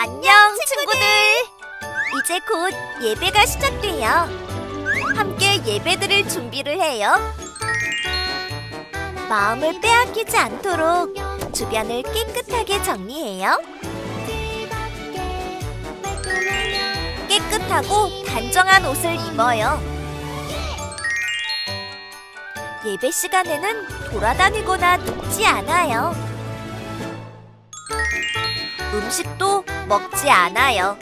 안녕, 친구들! 이제 곧 예배가 시작돼요. 함께 예배드릴 준비를 해요. 마음을 빼앗기지 않도록 주변을 깨끗하게 정리해요. 깨끗하고 단정한 옷을 입어요. 예배 시간에는 돌아다니거나 눕지 않아요. 음식도 먹지 않아요.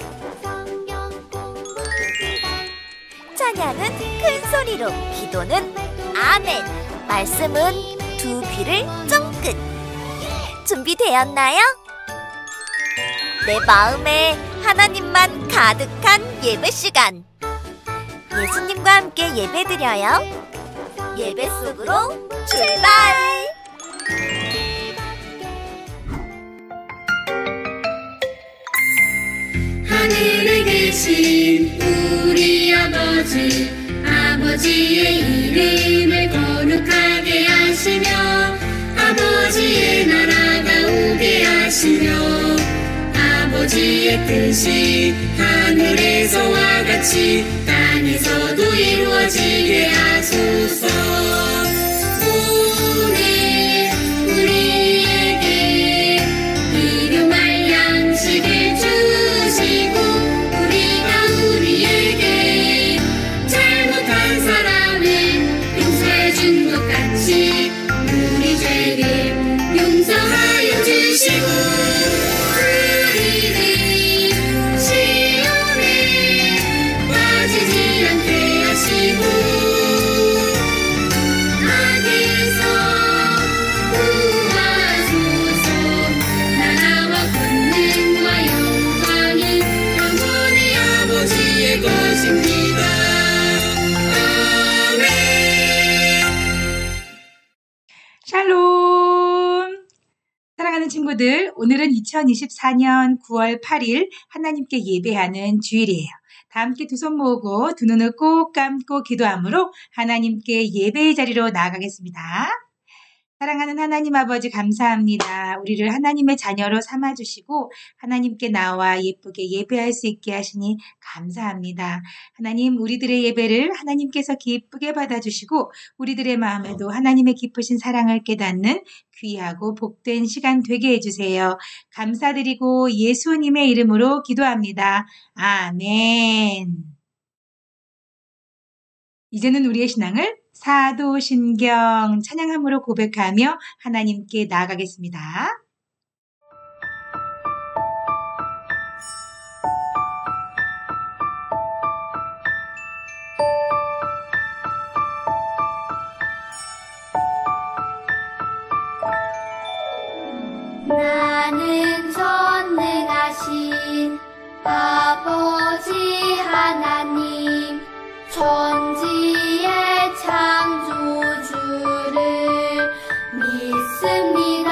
찬양은 큰 소리로, 기도는 아멘, 말씀은 두 귀를 쫑긋. 준비되었나요? 내 마음에 하나님만 가득한 예배 시간. 예수님과 함께 예배드려요. 예배 속으로 출발! 하늘에 계신 우리 아버지, 아버지의 이름을 거룩하게 하시며 아버지의 나라가 오게 하시며 아버지의 뜻이 하늘에서와 같이 땅에서도 이루어지게 하소서. 오늘 우리에게 일용할 양식을 주시고 우리에게 잘못한 사람을 용서해 준 것 같이 우리 죄를 용서하여 주시고 우리를 시험에 빠지지 않게 하시고 악에서 구하소서. 나라와 권능과 영광이 영원히 아버지의 것입니다. 아멘. 샬롬! 사랑하는 친구들, 오늘은 2024년 9월 8일 하나님께 예배하는 주일이에요. 다 함께 두 손 모으고 두 눈을 꼭 감고 기도함으로 하나님께 예배의 자리로 나아가겠습니다. 사랑하는 하나님 아버지 감사합니다. 우리를 하나님의 자녀로 삼아주시고 하나님께 나와 예쁘게 예배할 수 있게 하시니 감사합니다. 하나님, 우리들의 예배를 하나님께서 기쁘게 받아주시고 우리들의 마음에도 하나님의 깊으신 사랑을 깨닫는 귀하고 복된 시간 되게 해주세요. 감사드리고 예수님의 이름으로 기도합니다. 아멘. 이제는 우리의 신앙을 사도신경 찬양함으로 고백하며 하나님께 나아가겠습니다. 나는 전능하신 아버지 하나님, 천지의 창조주를 믿습니다.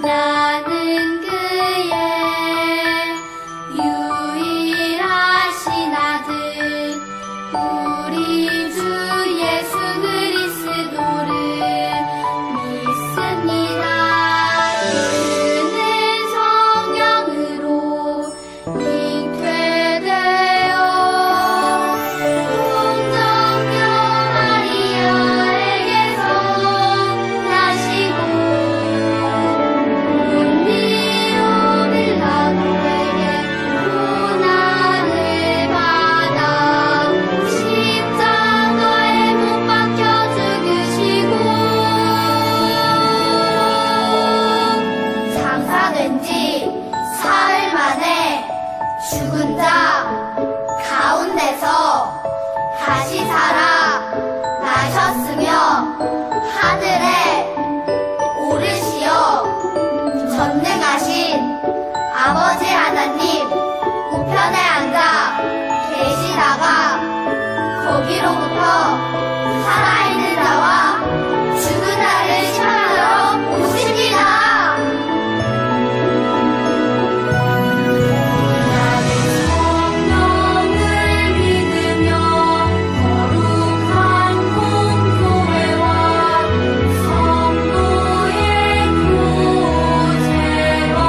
나는 그의 유일하신 아들 우리 주 예수 그리스도를 믿습니다. 그는 성령으로 잉태되어 동정녀 마리아에게서 나시고 본디오 빌라도에게 고난을 받아 십자가에 못 박혀 죽으시고 장사된 지 사흘 만에 죽은 자 가운데서 다시 살아 나셨으며 하늘에 오르시어 전능하신 아버지 하나님 우편에 앉아 계시다가 거기로부터 살아있는 자와 죽은 자를 심판하러 오십니다. 나는 성령을 믿으며 거룩한 공교회와 성도의 교제와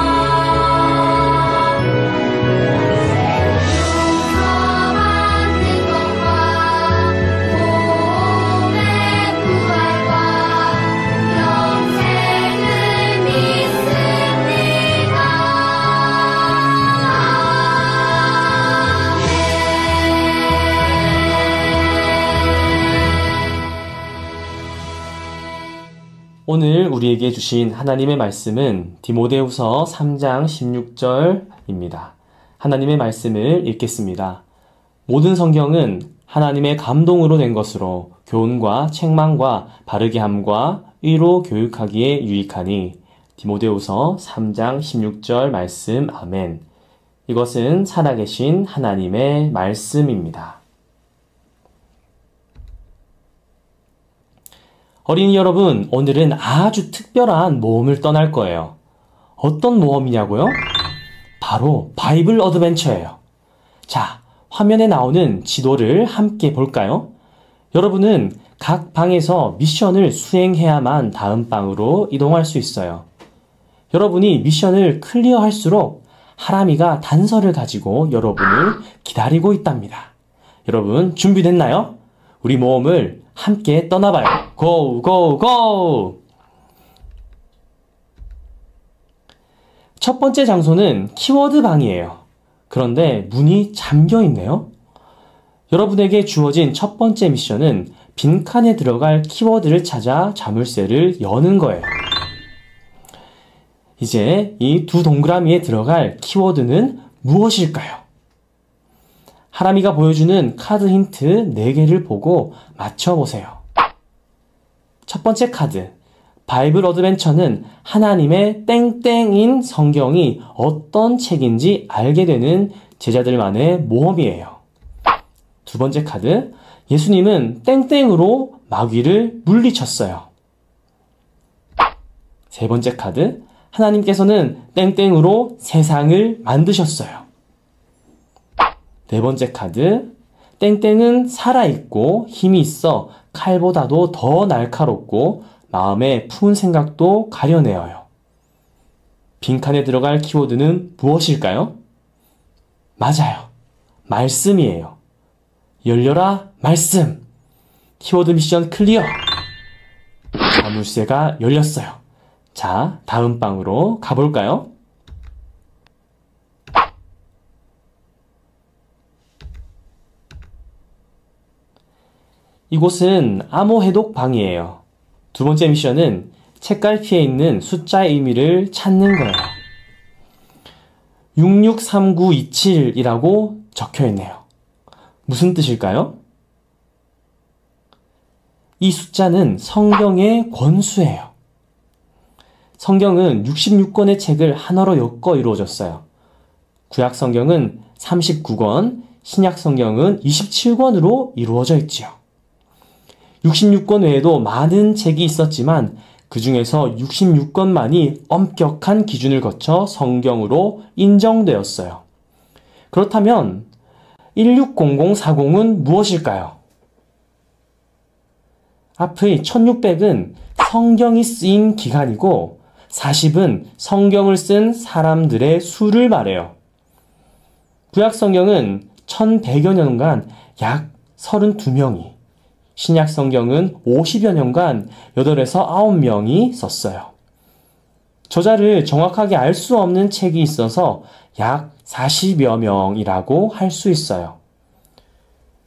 오늘 우리에게 주신 하나님의 말씀은 디모데후서 3장 16절입니다. 하나님의 말씀을 읽겠습니다. 모든 성경은 하나님의 감동으로 된 것으로 교훈과 책망과 바르게 함과 의로 교육하기에 유익하니 디모데후서 3장 16절 말씀 아멘. 이것은 살아계신 하나님의 말씀입니다. 어린이 여러분, 오늘은 아주 특별한 모험을 떠날 거예요. 어떤 모험이냐고요? 바로 바이블 어드벤처예요. 자, 화면에 나오는 지도를 함께 볼까요? 여러분은 각 방에서 미션을 수행해야만 다음 방으로 이동할 수 있어요. 여러분이 미션을 클리어할수록 하람이가 단서를 가지고 여러분을 기다리고 있답니다. 여러분 준비됐나요? 우리 모험을 함께 떠나봐요. 고! 고! 고! 첫 번째 장소는 키워드 방이에요. 그런데 문이 잠겨 있네요. 여러분에게 주어진 첫 번째 미션은 빈칸에 들어갈 키워드를 찾아 자물쇠를 여는 거예요. 이제 이 두 동그라미에 들어갈 키워드는 무엇일까요? 하람이가 보여주는 카드 힌트 4개를 보고 맞춰보세요. 첫 번째 카드, 바이블 어드벤처는 하나님의 땡땡인 성경이 어떤 책인지 알게 되는 제자들만의 모험이에요. 두 번째 카드, 예수님은 땡땡으로 마귀를 물리쳤어요. 세 번째 카드, 하나님께서는 땡땡으로 세상을 만드셨어요. 네 번째 카드, 땡땡은 살아있고 힘이 있어 칼보다도 더 날카롭고 마음의 푸은 생각도 가려내어요. 빈칸에 들어갈 키워드는 무엇일까요? 맞아요. 말씀이에요. 열려라 말씀. 키워드 미션 클리어. 자물쇠가 열렸어요. 자, 다음 방으로 가볼까요? 이곳은 암호 해독 방이에요. 두 번째 미션은 책갈피에 있는 숫자의 의미를 찾는 거예요. 663927이라고 적혀 있네요. 무슨 뜻일까요? 이 숫자는 성경의 권수예요. 성경은 66권의 책을 하나로 엮어 이루어졌어요. 구약 성경은 39권, 신약 성경은 27권으로 이루어져 있지요. 66권 외에도 많은 책이 있었지만 그 중에서 66권만이 엄격한 기준을 거쳐 성경으로 인정되었어요. 그렇다면 160040은 무엇일까요? 앞의 1600은 성경이 쓰인 기간이고 40은 성경을 쓴 사람들의 수를 말해요. 구약 성경은 1100여 년간 약 32명이, 신약 성경은 50여 년간 8에서 9명이 썼어요. 저자를 정확하게 알 수 없는 책이 있어서 약 40여 명이라고 할 수 있어요.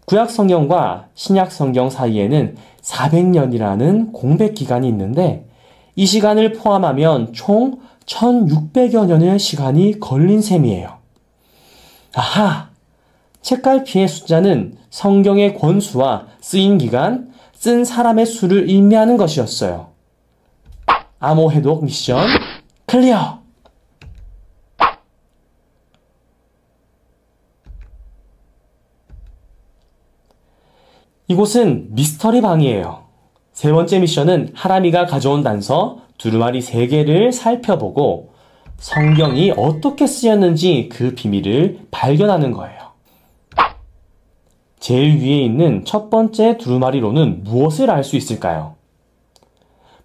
구약 성경과 신약 성경 사이에는 400년이라는 공백 기간이 있는데 이 시간을 포함하면 총 1600여 년의 시간이 걸린 셈이에요. 아하! 책갈피의 숫자는 성경의 권수와 쓰인 기간, 쓴 사람의 수를 의미하는 것이었어요. 암호 해독 미션 클리어! 이곳은 미스터리 방이에요. 세 번째 미션은 하람이가 가져온 단서 두루마리 3개를 살펴보고 성경이 어떻게 쓰였는지 그 비밀을 발견하는 거예요. 제일 위에 있는 첫 번째 두루마리로는 무엇을 알 수 있을까요?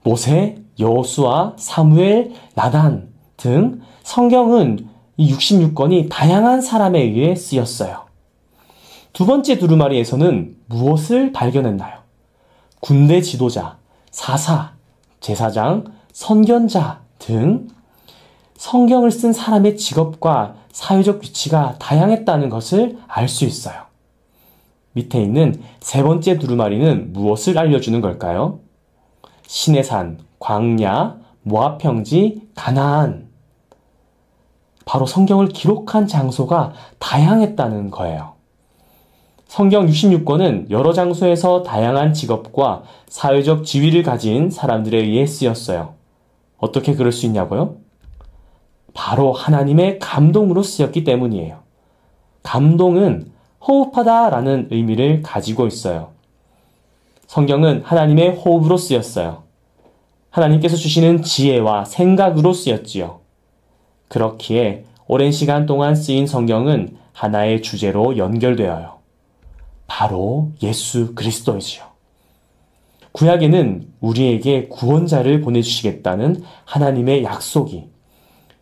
모세, 여호수아, 사무엘, 나단 등 성경은 이 66권이 다양한 사람에 의해 쓰였어요. 두 번째 두루마리에서는 무엇을 발견했나요? 군대 지도자, 사사, 제사장, 선견자 등 성경을 쓴 사람의 직업과 사회적 위치가 다양했다는 것을 알 수 있어요. 밑에 있는 세 번째 두루마리는 무엇을 알려주는 걸까요? 시내산, 광야, 모압 평지, 가나안. 바로 성경을 기록한 장소가 다양했다는 거예요. 성경 66권은 여러 장소에서 다양한 직업과 사회적 지위를 가진 사람들에 의해 쓰였어요. 어떻게 그럴 수 있냐고요? 바로 하나님의 감동으로 쓰였기 때문이에요. 감동은 호흡하다라는 의미를 가지고 있어요. 성경은 하나님의 호흡으로 쓰였어요. 하나님께서 주시는 지혜와 생각으로 쓰였지요. 그렇기에 오랜 시간 동안 쓰인 성경은 하나의 주제로 연결되어요. 바로 예수 그리스도이지요. 구약에는 우리에게 구원자를 보내주시겠다는 하나님의 약속이,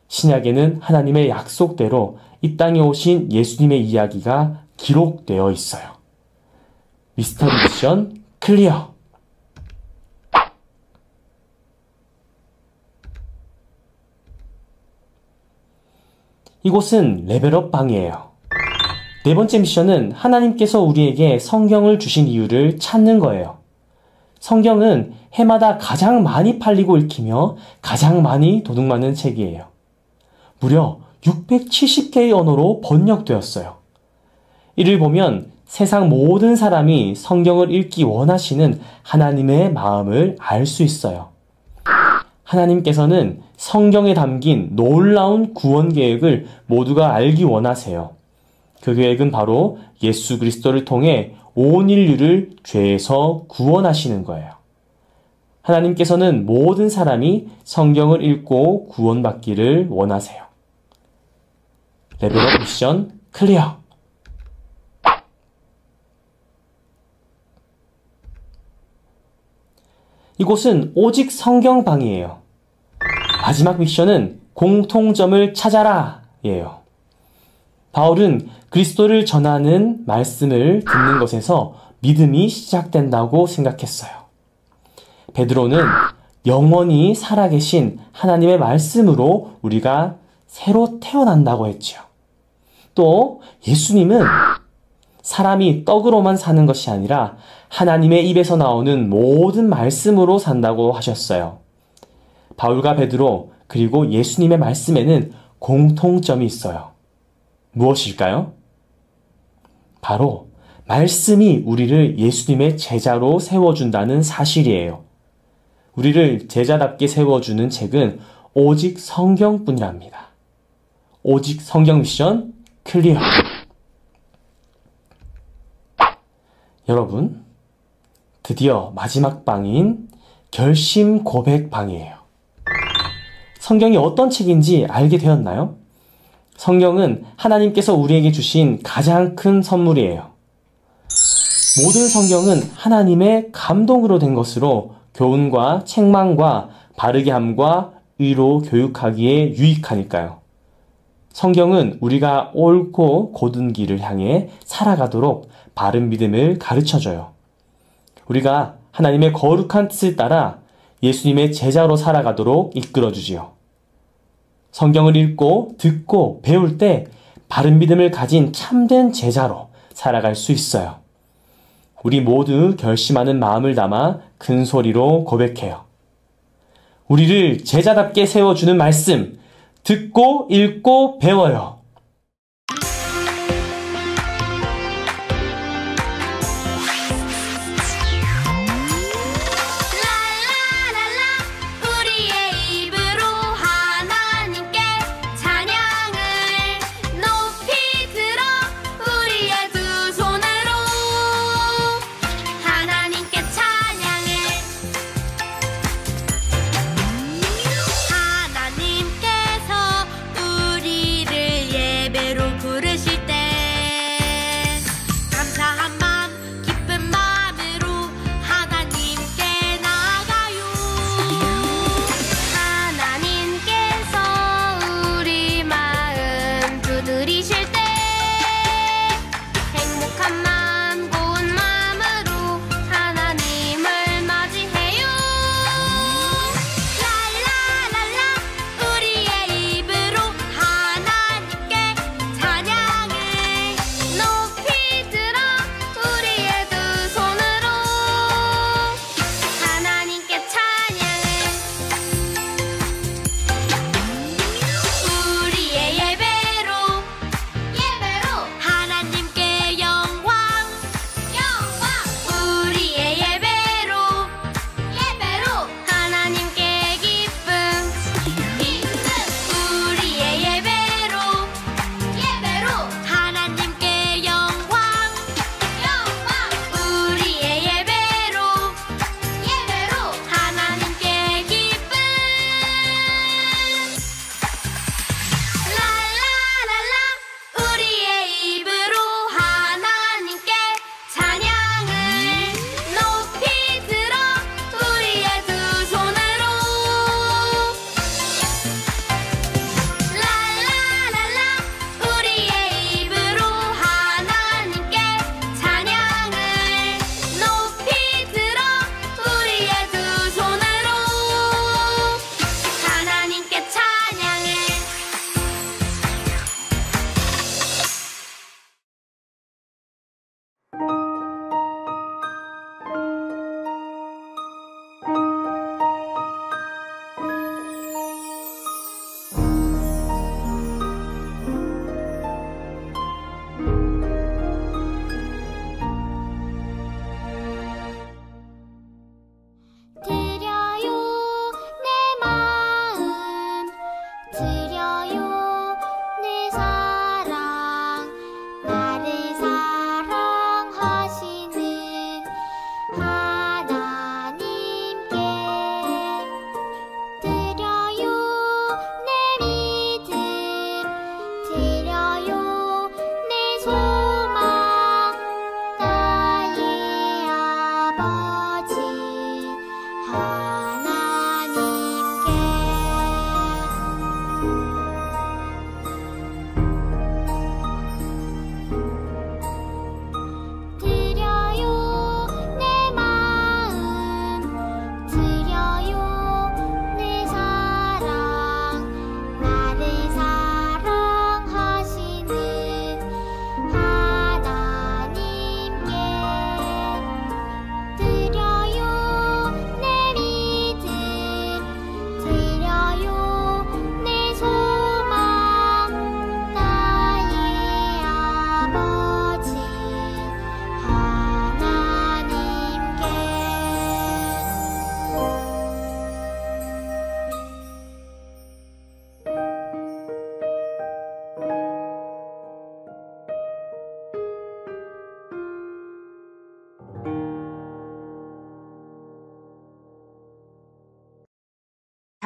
신약에는 하나님의 약속대로 이 땅에 오신 예수님의 이야기가 기록되어 있어요. 미스터리 미션 클리어! 이곳은 레벨업 방이에요. 네 번째 미션은 하나님께서 우리에게 성경을 주신 이유를 찾는 거예요. 성경은 해마다 가장 많이 팔리고 읽히며 가장 많이 도둑맞는 책이에요. 무려 670개의 언어로 번역되었어요. 이를 보면 세상 모든 사람이 성경을 읽기 원하시는 하나님의 마음을 알 수 있어요. 하나님께서는 성경에 담긴 놀라운 구원 계획을 모두가 알기 원하세요. 그 계획은 바로 예수 그리스도를 통해 온 인류를 죄에서 구원하시는 거예요. 하나님께서는 모든 사람이 성경을 읽고 구원받기를 원하세요. 레벨업 미션 클리어! 이곳은 오직 성경방이에요. 마지막 미션은 공통점을 찾아라! 예요. 바울은 그리스도를 전하는 말씀을 듣는 것에서 믿음이 시작된다고 생각했어요. 베드로는 영원히 살아계신 하나님의 말씀으로 우리가 새로 태어난다고 했지요. 또 예수님은 사람이 떡으로만 사는 것이 아니라 하나님의 입에서 나오는 모든 말씀으로 산다고 하셨어요. 바울과 베드로 그리고 예수님의 말씀에는 공통점이 있어요. 무엇일까요? 바로 말씀이 우리를 예수님의 제자로 세워준다는 사실이에요. 우리를 제자답게 세워주는 책은 오직 성경뿐이랍니다. 오직 성경 미션 클리어! 여러분, 드디어 마지막 방인 결심 고백 방이에요. 성경이 어떤 책인지 알게 되었나요? 성경은 하나님께서 우리에게 주신 가장 큰 선물이에요. 모든 성경은 하나님의 감동으로 된 것으로 교훈과 책망과 바르게 함과 의로 교육하기에 유익하니까요. 성경은 우리가 옳고 곧은 길을 향해 살아가도록 바른 믿음을 가르쳐줘요. 우리가 하나님의 거룩한 뜻을 따라 예수님의 제자로 살아가도록 이끌어주지요. 성경을 읽고 듣고 배울 때 바른 믿음을 가진 참된 제자로 살아갈 수 있어요. 우리 모두 결심하는 마음을 담아 큰 소리로 고백해요. 우리를 제자답게 세워주는 말씀, 듣고 읽고 배워요. 우리의 입으로 하나님께 찬양을 높이 들어 우리의 두 손으로 하나님께 찬양을 하나님께서 우리를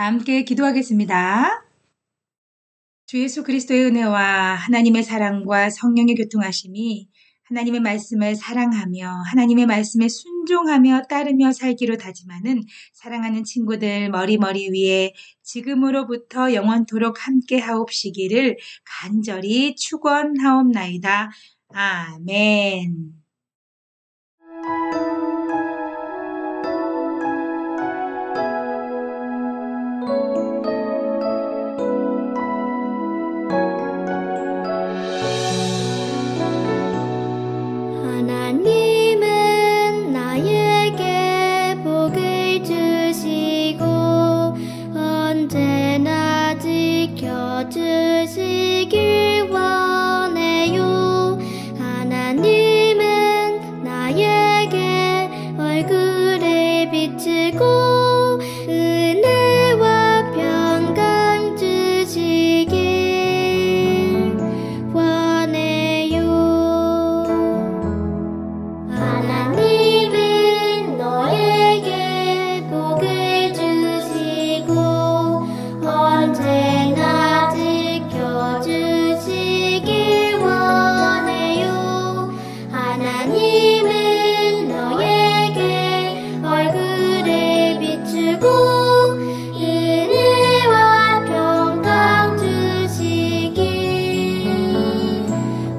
다 함께 기도하겠습니다. 주 예수 그리스도의 은혜와 하나님의 사랑과 성령의 교통하심이 하나님의 말씀을 사랑하며 하나님의 말씀에 순종하며 따르며 살기로 다짐하는 사랑하는 친구들 머리 위에 지금으로부터 영원토록 함께 하옵시기를 간절히 축원하옵나이다. 아멘. 하나님은 나에게 복을 주시고 언제나 지켜주시길 원해요. 하나님은 나에게 얼굴을 비추고 은혜와 평강 주시길 원해요. 하나님은 너에게 복을 주시고 언제나 지켜주시길 원해요. 하나님은 너에게 얼굴을 비추고 은혜와 평강 주시길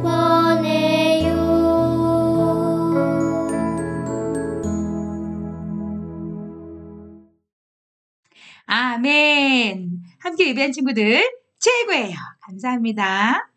원해요. 아멘. 함께 예배한 친구들 최고예요. 감사합니다.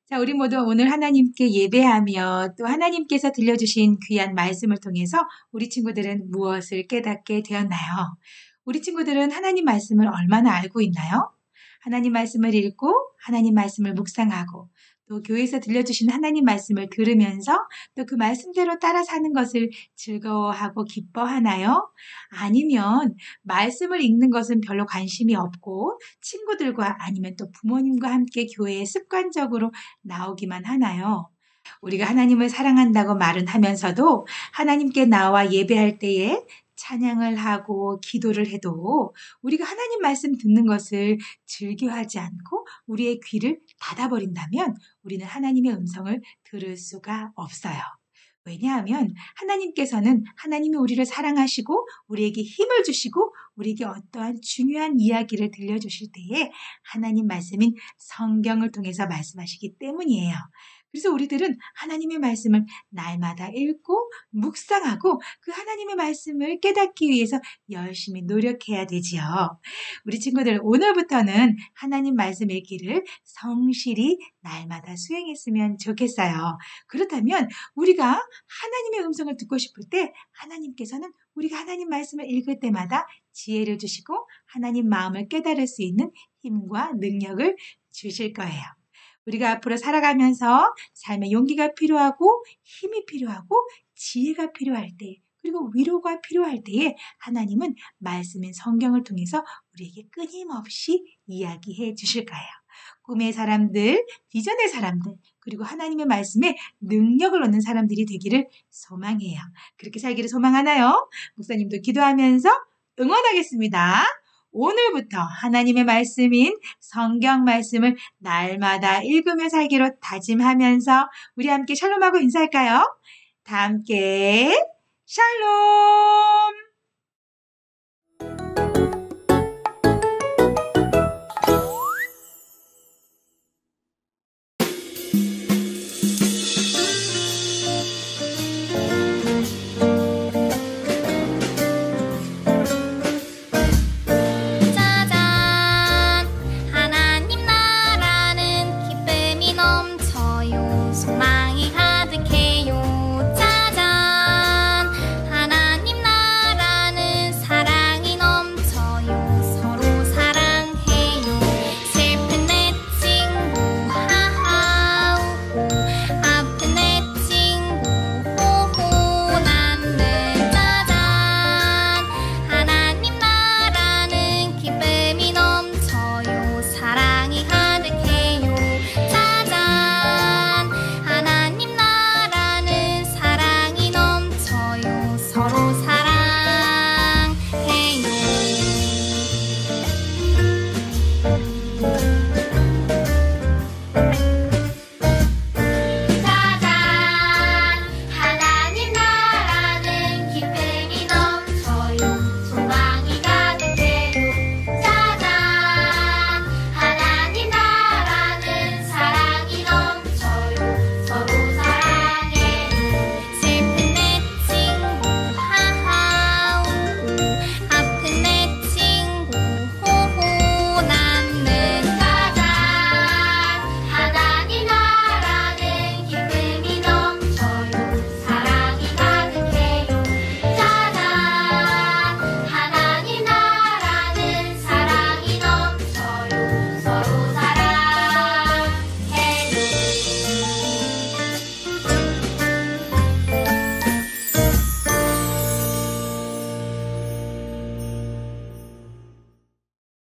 자, 우리 모두 오늘 하나님께 예배하며 또 하나님께서 들려주신 귀한 말씀을 통해서 우리 친구들은 무엇을 깨닫게 되었나요? 우리 친구들은 하나님 말씀을 얼마나 알고 있나요? 하나님 말씀을 읽고 하나님 말씀을 묵상하고 또 교회에서 들려주신 하나님 말씀을 들으면서 또 그 말씀대로 따라 사는 것을 즐거워하고 기뻐하나요? 아니면 말씀을 읽는 것은 별로 관심이 없고 친구들과 아니면 또 부모님과 함께 교회에 습관적으로 나오기만 하나요? 우리가 하나님을 사랑한다고 말은 하면서도 하나님께 나와 예배할 때에 찬양을 하고 기도를 해도 우리가 하나님 말씀 듣는 것을 즐겨하지 않고 우리의 귀를 닫아버린다면 우리는 하나님의 음성을 들을 수가 없어요. 왜냐하면 하나님께서는 하나님이 우리를 사랑하시고 우리에게 힘을 주시고 우리에게 어떠한 중요한 이야기를 들려주실 때에 하나님 말씀인 성경을 통해서 말씀하시기 때문이에요. 그래서 우리들은 하나님의 말씀을 날마다 읽고 묵상하고 그 하나님의 말씀을 깨닫기 위해서 열심히 노력해야 되지요. 우리 친구들 오늘부터는 하나님 말씀 읽기를 성실히 날마다 수행했으면 좋겠어요. 그렇다면 우리가 하나님의 음성을 듣고 싶을 때 하나님께서는 우리가 하나님 말씀을 읽을 때마다 지혜를 주시고 하나님 마음을 깨달을 수 있는 힘과 능력을 주실 거예요. 우리가 앞으로 살아가면서 삶에 용기가 필요하고 힘이 필요하고 지혜가 필요할 때 그리고 위로가 필요할 때에 하나님은 말씀인 성경을 통해서 우리에게 끊임없이 이야기해 주실 거예요. 꿈의 사람들, 비전의 사람들 그리고 하나님의 말씀에 능력을 얻는 사람들이 되기를 소망해요. 그렇게 살기를 소망하나요? 목사님도 기도하면서 응원하겠습니다. 오늘부터 하나님의 말씀인 성경 말씀을 날마다 읽으며 살기로 다짐하면서 우리 함께 샬롬하고 인사할까요? 다 함께 샬롬! 짜잔 하나님 나라는 기쁨이 넘쳐요 소망이 가득해요 짜잔 하나님 나라 주